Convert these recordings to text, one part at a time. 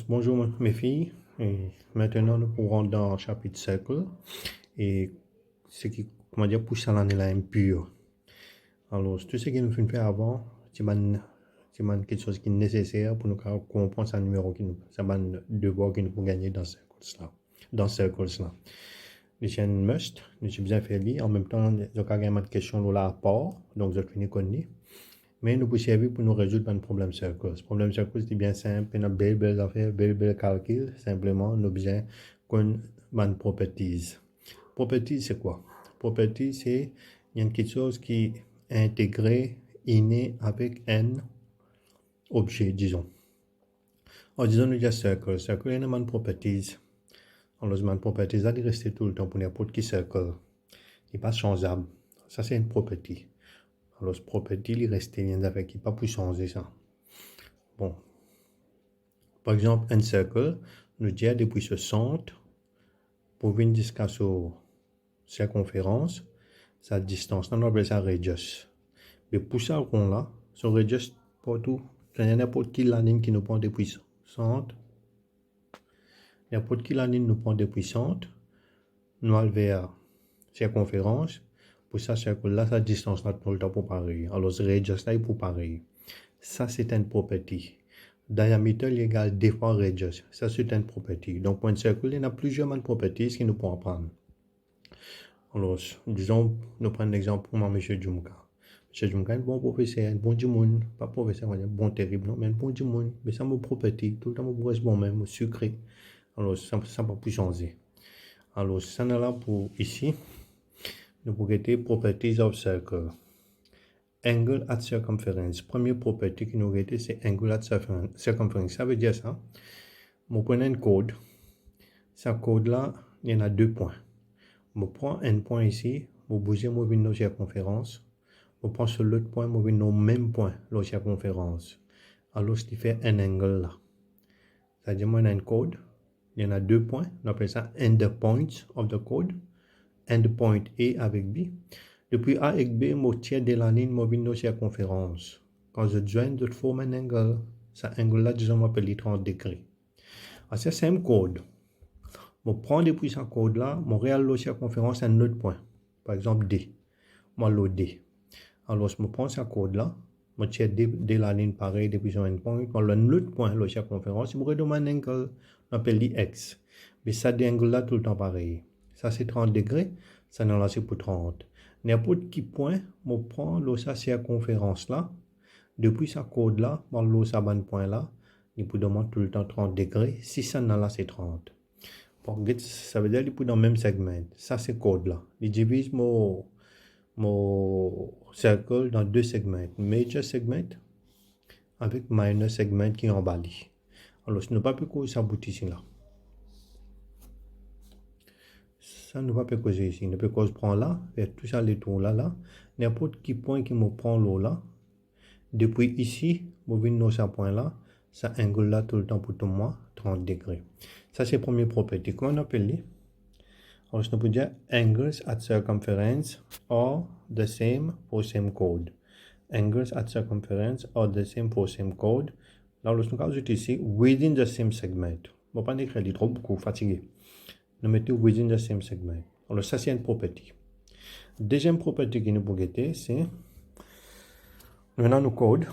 Bonjour mes filles. Et maintenant, nous pourrons dans le chapitre cercle et ce qui, comment dire, pousse à l'année là impur. Alors, tout ce que nous faisons faire avant, c'est quelque chose qui est nécessaire pour nous comprendre ce numéro qui nous, c'est un devoir que nous pouvons gagner dans ce cercle là. Dans ce cercle là. C'est un must, nous sommes bien fait lire. En même temps, nous avons une question là à part, donc je finis connaître. Mais nous pouvons servir pour nous résoudre un problème circle. Ce problème circle, c'est bien simple. Nous avons belle affaire, belle calcul. Simplement, nous avons besoin d'une properties. Properties, c'est quoi? Properties, c'est quelque chose qui est intégré, inné avec un objet, disons. Alors, disons, nous avons circle. Circle, il y a une properties. Alors, une properties, ça doit rester tout le temps pour n'importe qui circle. Il n'est pas changeable. Ça, c'est une property. Alors, ce property, il reste rien avec, il ne peut pas changer ça. Bon. Par exemple, un cercle, nous dit depuis ce centre pour venir jusqu'à sa circonférence, sa distance, on appelle ça radius. Mais pour ça, on là, son radius, partout, il y a n'importe quelle ligne qui nous prend depuis ce centre. N'importe quelle ligne nous prend depuis centre, nous allons vers circonférence. Pour ça, cercle-là, sa distance là, tout le temps pour pareil. Alors, ce radius là est pour pareil. Ça, c'est une propriété. Diamètre égale 2 fois radius. Ça, c'est une propriété. Donc, pour un cercle, il y a plusieurs propriétés qui nous pouvons apprendre. Alors, disons, nous prenons l'exemple pour M. Djumka. M. Djumka est un bon professeur, un bon djimoun. Pas professeur, un bon terrible, non, mais un bon djimoun. Mais ça, mon propriété. Tout le temps, mon bon même, sucré. Alors, ça ne peut plus changer. Alors, ça, est là pour ici. Nous pouvons être properties of circle. Angle at circumference. Première propriété qui nous reste, c'est angle at circumference. Ça veut dire ça. Je prends un code. Ce code-là, il y en a 2 points. Je prends un point ici, je bouge la circonférence. Je prends sur l'autre point, je vais au même point, la circonférence. Alors, ce qui fait un angle là. C'est-à-dire, moi, un code. Il y en a 2 points. On appelle ça end points of the code. End point A avec B. Depuis A avec B, je tire de la ligne, je vais la circonférence. Quand je joins, je forme un angle. Cet angle-là, disons, on appelle 30 degrés. Alors, c'est le même code. Je prends depuis ce code-là, je réalise la circonférence à un autre point. Par exemple, D. Moi, le D. Alors, je prends ce code-là, je tire de la ligne pareille depuis un point. Quand un autre point, la circonférence, je redonne un angle, on appelle X. Mais ça, des angles-là, tout le temps pareil. Ça, c'est 30 degrés. Ça, non, là, c'est pour 30. N'importe qui point, je prends la circonférence-là. Depuis ce code-là, je prends ce point-là. Il peut demander tout le temps 30 degrés. Si ça, non, là, c'est 30. Ça veut dire qu'il peut dans le même segment. Ça, c'est code là. Il divise mon cercle dans 2 segments. Major segment avec minor segment qui est en bas. Alors, ce n'est pas plus que ça aboutit ici là. Ça ne va pas causer ici. Ne peut cause prend là, et tout ça les tours là, là. N'importe qui point qui me prend l'eau là. Depuis ici, je viens dans ce point là. Ça angle là tout le temps pour tout moi, 30 degrés. Ça, c'est la première propriété. Comment on appelle les? Alors, je peux dire angles at circumference are the same for same code. Angles at circumference are the same for same code. Là, le cas ici, within the same segment. Je ne vais pas écrire, il est trop beaucoup fatigué. Nous mettons within the same segment. Alors, ça, c'est une propriété. Deuxième propriété qui nous peut guetter, c'est nous avons nos codes.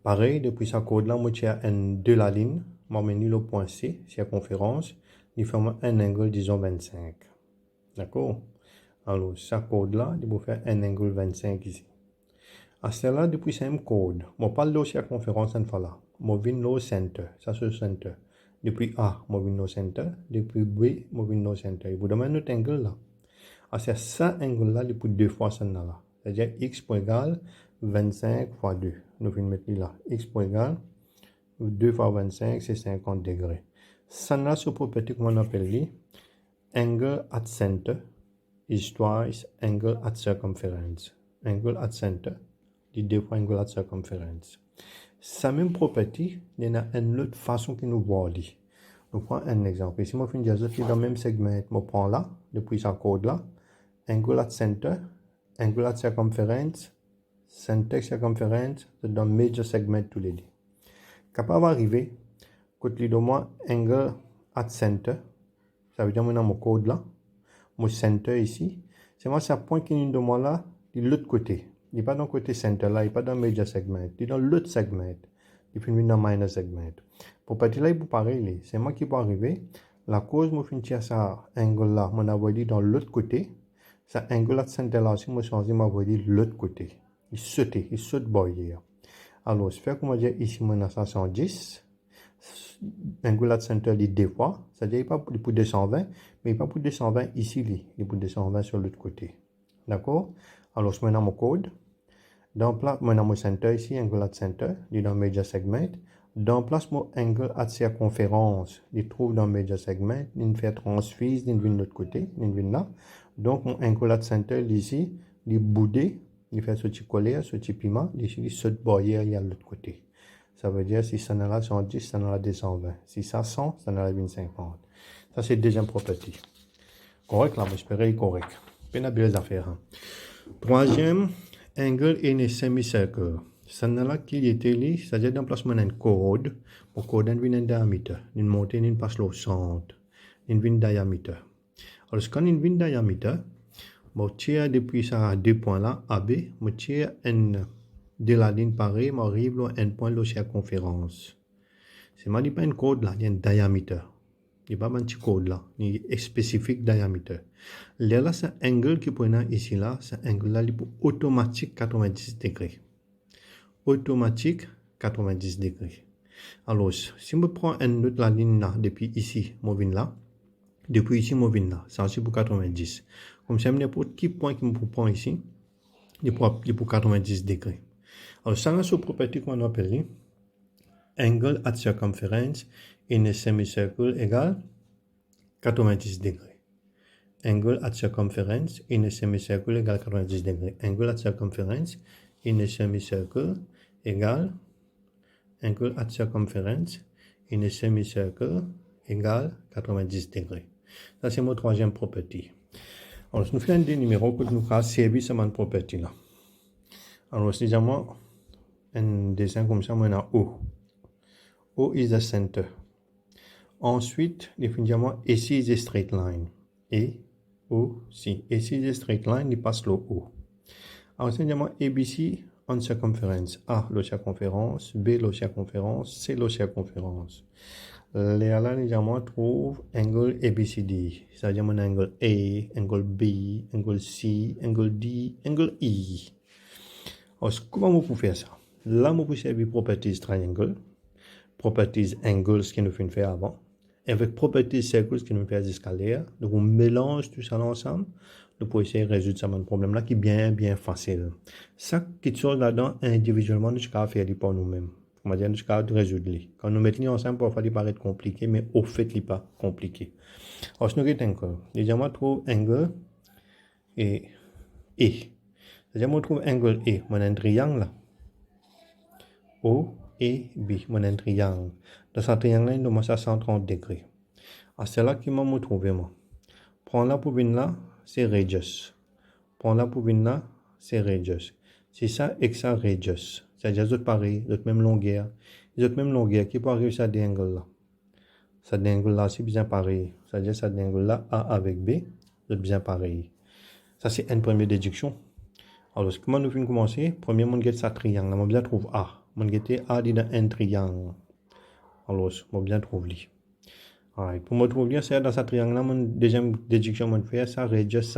Pareil, depuis ce code-là, moi, j'ai de la ligne. Je mets le point C, circonférence. Il fait un angle, disons 25. D'accord? Alors, ce code-là, il faut faire un angle 25 ici. À cela, depuis ce même code, je parle de la circonférence en fois là. Je viens au centre. Ça, c'est le centre. Depuis A, je viens au centre. Depuis B, je viens au centre. Il vous demande notre angle là. Alors, c'est ça angle-là, il faut 2 fois ça là. C'est-à-dire x point égal 25 fois 2. Nous venons mettre là. X point égal 2 fois 25, c'est 50 degrés. Ça là, ce propriété qu'on appelle angle at center is twice angle at circumference. Angle at center, dit 2 fois angle at circumference. Sa même propriété, il y en a une autre façon qui nous voit. Nous prenons un exemple. Ici, je vais dire dans le même segment. Je prends là, depuis ce code là, angle at center, angle at circumference, center circumference, c'est dans major segment tous les deux. capable d'arriver, côté de moi, angle at center, ça veut dire mon code là, mon center ici, c'est moi, ça point qui est de moi là, de l'autre côté. Il n'est pas dans le côté center là, il n'est pas dans le major segment, il est dans l'autre segment, il finit dans le minor segment. Pour partir là, il peut pareil, c'est moi qui peux arriver, la cause, moi, finit à ça, angle là, mon avoir dit dans l'autre côté, ça angle at center là aussi, moi, choisi, m'avoir dit l'autre côté. Il saute boyer. Alors, je fais comment dire ici, mon à 110. Angular center dit deux fois, c'est-à-dire il n'est pas pour 220, mais il n'est pas pour 220 ici, il est pour 220 sur l'autre côté. D'accord? Alors, je mets dans mon code. Dans place, je mets dans mon center ici, Angular center, il est dans major segment. Dans place, mon angle at circonférence, il trouve dans major segment, il fait transfise, il vient de l'autre côté, il vient là. Donc, mon Angular center ici, il est boudé, il fait ce petit collier, ce petit piment, ici, il saute barrière, il y a de l'autre côté. Ça veut dire si ça en a 110, ça en a 220. Si ça 100, ça en a 150. Ça, c'est le deuxième property. Correct, là, j'espère correct. Bien belles affaires. Hein. Troisième, angle in a semicircle. Ça en a qui était là, c'est-à-dire d'emplacement d'un code. Pour code, il vient un diamètre. Il monte, il passe le centre. Il vient un diamètre. Alors, quand il vient un diamètre, je tire depuis ça deux points là, AB, je tire de la ligne pareille, m'arrive à un point de circonférence. C'est pas un code là, il y a un diamètre. Il n'y a pas un petit code là, il y a un spécifique diamètre. Là, c'est un angle qui peut être ici là, c'est un angle là, il est automatique 90 degrés. Automatique 90 degrés. Alors, si je prends une autre la ligne là, depuis ici, je viens là. Depuis ici, je viens là. Ça aussi pour 90. Comme ça, n'importe quel point que je prends ici, il est pour 90 degrés. Alors, ça, c'est une propriété qu'on appelle angle at circumference in a semicircle égale 90 degrés. Angle at circumference in a semicircle égale 90 degrés. Angle at circumference in a semicircle égale angle at circumference in a semicircle égale 90 degrés. Ça, c'est mon troisième propriété. Alors, si nous faisons des numéros que nous avons servi sur cette propriété là. Alors, si j'ai un dessin comme ça, on a O. O is the center. Ensuite, définitivement, AC is a straight line. Et, O, C. AC is a straight line, il passe le O. Alors, définitivement, ABC en circonférence. A, la circonférence. B, la circonférence. C, la circonférence. Là, on trouve angle ABCD. C'est-à-dire mon angle A, angle B, angle C, angle D, angle E. Alors, comment vous pouvez faire ça? Là, vous pouvez servir properties triangle, properties angles qui nous fait faire avant, avec properties circles qui nous fait jusqu'à l'air. Donc, on mélange tout ça ensemble pour essayer de résoudre ce problème-là qui est bien facile. Ça, quelque chose là-dedans, individuellement, nous sommes faire pour nous-mêmes. On va dire, nous sommes résoudre. Quand nous mettons ensemble, parfois, il paraît compliqué, mais au fait, il n'est pas compliqué. Alors, si nous avons encore, déjà, on trouve angle et E. C'est-à-dire, on trouve angle E. On a un triangle là. O et B, mon un triangle. Dans ce triangle-là, il commence à 130 degrés. Alors, c'est là qu'il m'a trouvé, moi. Prends là pour venir là, c'est radius. Prends là pour venir là, c'est radius. C'est ça et ça radius. C'est-à-dire, c'est pareil, c'est même longueur. C'est même longueur qui peut arriver à cet angle-là. Cet angle-là, c'est bien pareil. C'est-à-dire, cet angle-là, A avec B, c'est bien pareil. Ça, c'est une première déduction. Alors, comment nous finissons commencer? Premier, on get ça triangle. On bien trouve A. On get A dans un triangle. Alors, on bien trouve lui. Alright. Pour me trouver c'est dans ce triangle-là, mon deuxième déduction, on fait ça radius.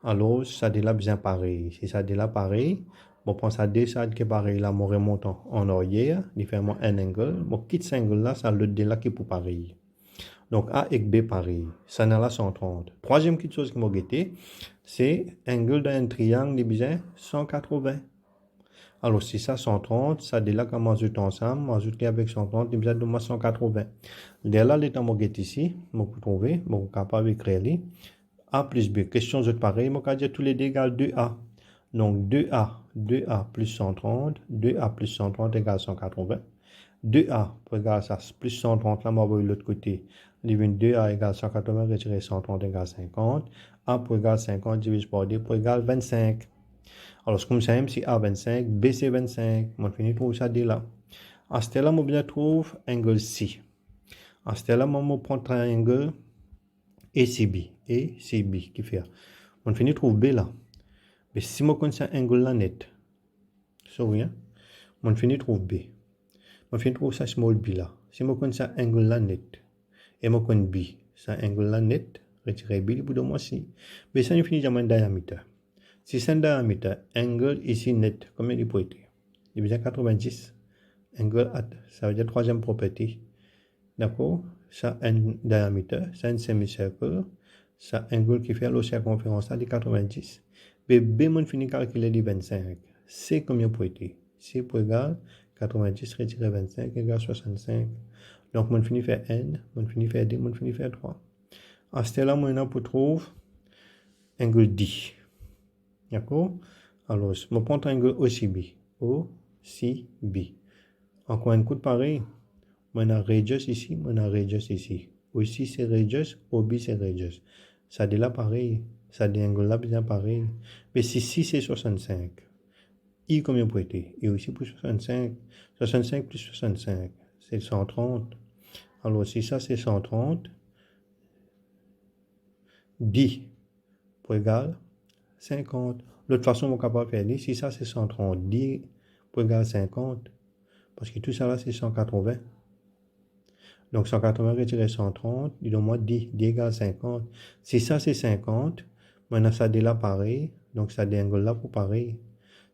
Alors, ça est là bien pareil. Si ça est là pareil, on prend ça deux ça qui est pareil là, on remonte en arrière, il fait un angle. On quitte cet angle-là, ça le là qui est pour pareil. Donc, A et B pareil. Ça n'est là 130. Troisième petite chose que je vais c'est angle d'un triangle de bien 180. Alors, si ça 130, ça est là quand on ajoute ensemble, on ajoute avec 130, il bien de 180. Dès là, l'état que je ici, je peux trouver, je suis capable d'écrire A plus B. Question de pareil, je peux dire tous les deux égale 2A. Donc, 2A plus 130, 2A plus 130 égale 180. 2A égale ça, plus 130, là, on va voir l'autre côté. 2A égale 180, retirer 130 égale 50. A pour égale 50, divise par 2 pour égale 25. Alors, comme ça, c'est A 25, B c'est 25. On finit tout ça dès là. À ce là, je trouve angle C. À ce là, je prends triangle ACB. ACB qui fait. On finit trouve B là. Mais si je connais ça angle là net, sorry, on finit trouve B. On finit trouve ça small b là. Si je connais ça angle là net, et je connais B, ça angle là net, retirer B, il pour moi si. Mais ça, il finit jamais un diamètre. Si c'est un diamètre, angle ici net, combien il peut être? Il veut dire 90. Angle at, ça veut dire troisième propriété. D'accord? Ça un diamètre, c'est un semi-cercle. Ça angle qui fait la circonférence là de 90. B, on finit calculer de 25. C combien peut être? C pour égal 90 retirer 25 égale 65. Donc, on finit faire N, on finit faire D, on finit faire 3. À ce là, on pour trouver angle D. D'accord? Alors, je prends triangle OCB. OCB. Encore un coup de pareil. On a radius ici, on a radius ici. Aussi c'est radius, OB c'est radius. Ça dit là pareil. Ça dit angle là bien pareil. Mais si c'est 65. I combien pour être? Et aussi pour 65. 65 plus 65, c'est 130. Alors si ça c'est 130, 10 pour égal 50. L'autre façon, on est capable de faire 10. Si ça c'est 130, 10 pour égal 50. Parce que tout ça là c'est 180. Donc 180 retirer 130, il donne moi 10, 10 égale 50. Si ça c'est 50, maintenant ça dit là pareil, donc ça déangle là pour pareil.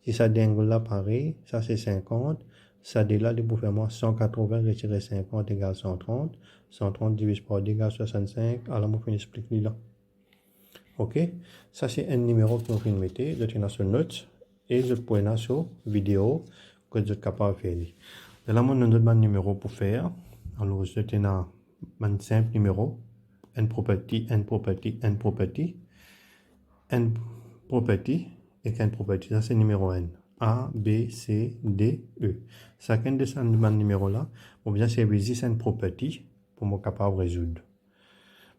Si ça déangle là pareil, ça c'est 50, ça dit là pour faire moi 180 retirer 50 égale 130, 130 divisé par 10 égale 65, alors moi je explique là. Ok, ça c'est un numéro que je vais mettre, je tiens sur notes et je prends sur vidéo que je suis capable de faire. Et là, moi, je donne un numéro pour faire. Alors, je tiens un simple numéro. N property, N property, N property. N property et N property. Ça, c'est numéro N. A, B, C, D, E. Chacun de ces numéros-là, on vient servir N property pour me capable de résoudre.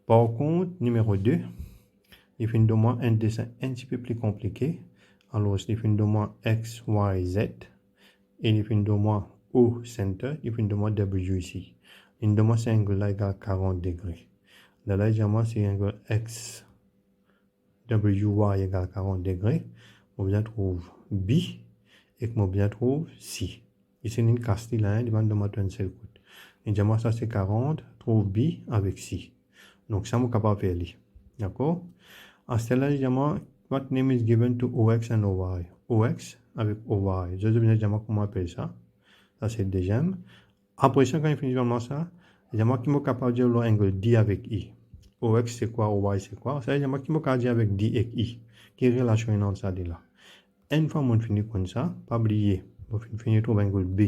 Par contre, numéro 2, il fait de moi un dessin un petit peu plus compliqué. Alors, il fait de moi X, Y, Z. Et il fait de moi O center, il fait de moi W ici. Il de moi c'est angle là égale 40 degrés. Là, moi c'est angle X, W, Y égale 40 degrés. On bien trouve B et on bien trouve C. Ici, une casse là, il demande de moi un seul coup. Et moi ça c'est 40, trouve B avec C. Donc, ça, je suis capable de faire. D'accord? À ce là, moi, what name is given to OX and OY? OX avec OY. Je vais dire comment on appelle ça. Ça, c'est le deuxième. Après ça, quand il finit vraiment ça, il y a moi qui suis capable de dire l'angle D avec I. OX, c'est quoi? OY, c'est quoi? Ça, il y a moi qui suis capable de dire avec D et I. Quelle relation est entre ça et là? Une fois qu'on finit comme ça, pas oublier, on finit trouver l'angle B.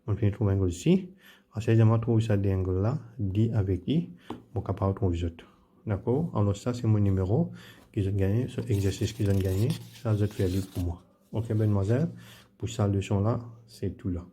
On finit trouver l'angle C. Alors, il y a moi trouver ça des angles là, D avec I, on est capable de trouver les autres. D'accord? Alors, ça, c'est mon numéro qu'ils ont gagné, ce exercice qu'ils ont gagné. Ça, je vais faire pour moi. Ok, mademoiselle, pour cette leçon là, c'est tout là.